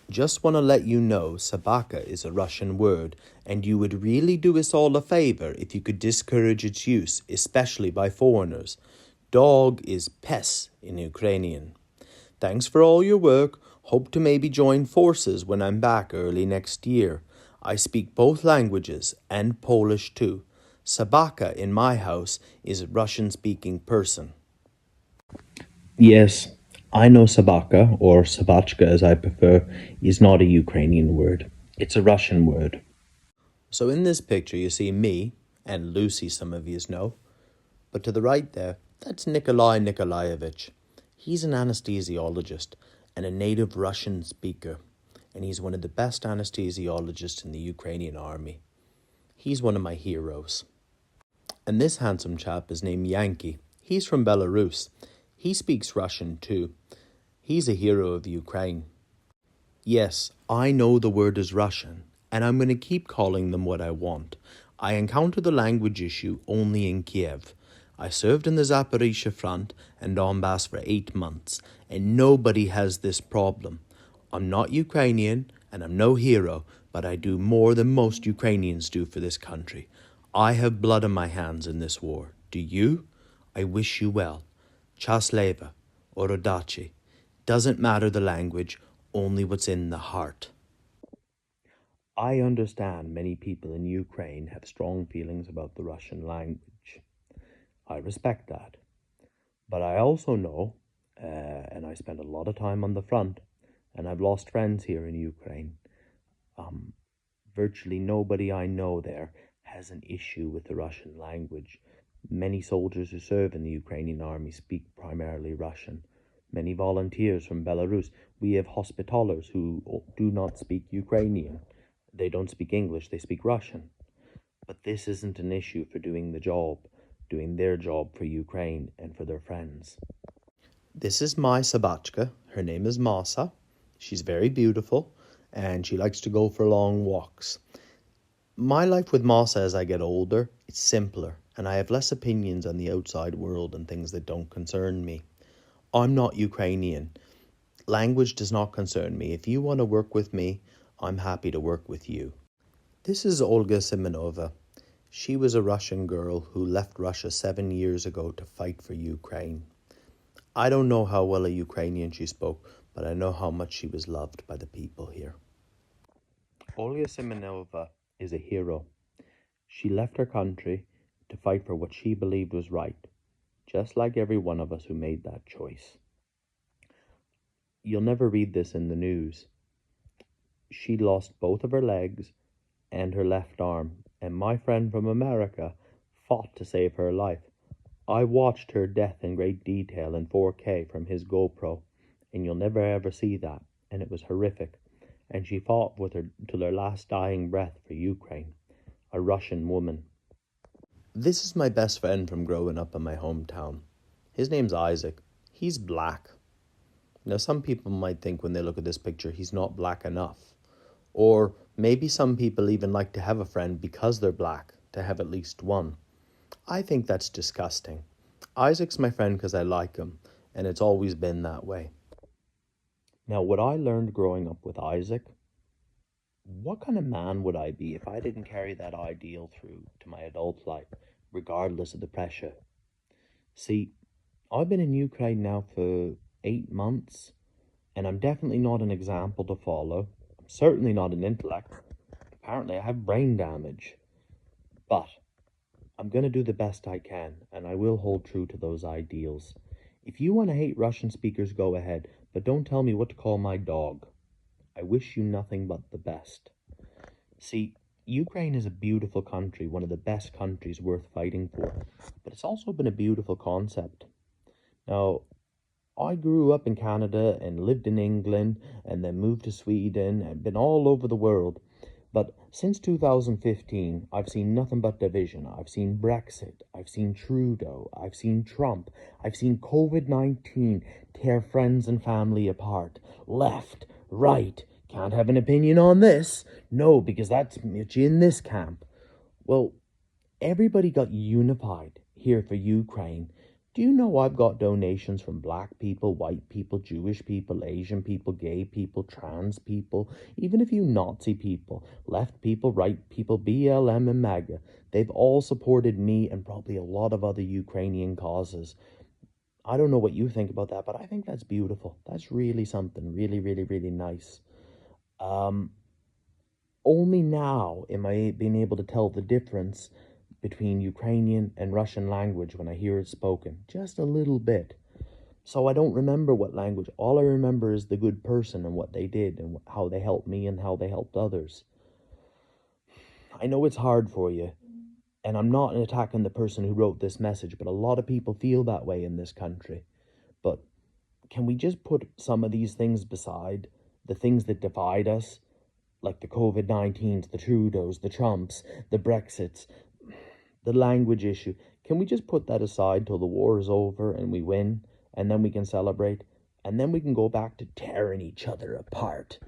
Just want to let you know sabaka is a Russian word, and you would really do us all a favor if you could discourage its use, especially by foreigners. Dog is pes in Ukrainian. Thanks for all your work. Hope to maybe join forces when I'm back early next year. I speak both languages and Polish too. Sabaka in my house is a Russian-speaking person. Yes, I know sabaka, or sabachka as I prefer, is not a Ukrainian word. It's a Russian word. So in this picture you see me, and Lucy some of yous know, but to the right there, that's Nikolai Nikolaevich. He's an anesthesiologist and a native Russian speaker, and he's one of the best anesthesiologists in the Ukrainian army. He's one of my heroes. And this handsome chap is named Yankee. He's from Belarus. He speaks Russian too. He's a hero of Ukraine. Yes, I know the word is Russian, and I'm going to keep calling them what I want. I encounter the language issue only in Kiev. I served in the Zaporizhia front and Donbass for 8 months, and nobody has this problem. I'm not Ukrainian, and I'm no hero, but I do more than most Ukrainians do for this country. I have blood on my hands in this war. Do you? I wish you well. Chasleva, Orodachi. Doesn't matter the language, only what's in the heart. I understand many people in Ukraine have strong feelings about the Russian language. I respect that. But I also know, and I spent a lot of time on the front, and I've lost friends here in Ukraine. Virtually nobody I know there has an issue with the Russian language. Many soldiers who serve in the Ukrainian army speak primarily Russian. Many volunteers from Belarus. We have hospitalers who do not speak Ukrainian. They don't speak English, they speak Russian. But this isn't an issue for doing their job for Ukraine and for their friends. This is my Sabachka. Her name is Masa. She's very beautiful, and she likes to go for long walks. My life with Masa as I get older, it's simpler, and I have less opinions on the outside world and things that don't concern me. I'm not Ukrainian. Language does not concern me. If you want to work with me, I'm happy to work with you. This is Olga Simonova. She was a Russian girl who left Russia 7 years ago to fight for Ukraine. I don't know how well a Ukrainian she spoke, but I know how much she was loved by the people here. Olga Simonova is a hero. She left her country to fight for what she believed was right, just like every one of us who made that choice. You'll never read this in the news. She lost both of her legs and her left arm, and my friend from America fought to save her life. I watched her death in great detail in 4K from his GoPro, and you'll never ever see that, and it was horrific. And she fought with her till her last dying breath for Ukraine, a Russian woman. This is my best friend from growing up in my hometown. His name's Isaac. He's black. Now, some people might think when they look at this picture, he's not black enough. Or maybe some people even like to have a friend because they're black, to have at least one. I think that's disgusting. Isaac's my friend because I like him, and it's always been that way. Now, what I learned growing up with Isaac, what kind of man would I be if I didn't carry that ideal through to my adult life, regardless of the pressure? See, I've been in Ukraine now for 8 months, and I'm definitely not an example to follow. I'm certainly not an intellect. Apparently, I have brain damage. But I'm going to do the best I can, and I will hold true to those ideals. If you want to hate Russian speakers, go ahead, but don't tell me what to call my dog. I wish you nothing but the best. See, Ukraine is a beautiful country, one of the best countries worth fighting for, but it's also been a beautiful concept. Now, I grew up in Canada and lived in England and then moved to Sweden and been all over the world. But since 2015, I've seen nothing but division. I've seen Brexit, I've seen Trudeau, I've seen Trump, I've seen COVID-19 tear friends and family apart. Left, right, can't have an opinion on this. No, because that's Mitchie in this camp. Well, everybody got unified here for Ukraine. Do you know I've got donations from black people, white people, Jewish people, Asian people, gay people, trans people, even a few Nazi people, left people, right people, BLM and MAGA. They've all supported me and probably a lot of other Ukrainian causes. I don't know what you think about that, but I think that's beautiful. That's really something really, really, really nice. Um, Only now am I being able to tell the difference between Ukrainian and Russian language when I hear it spoken, just a little bit. So I don't remember what language. All I remember is the good person and what they did and how they helped me and how they helped others. I know it's hard for you, and I'm not attacking the person who wrote this message, but a lot of people feel that way in this country. But can we just put some of these things beside, the things that divide us, like the COVID-19s, the Trudeaus, the Trumps, the Brexits, the language issue? Can we just put that aside till the war is over and we win, and then we can celebrate, and then we can go back to tearing each other apart?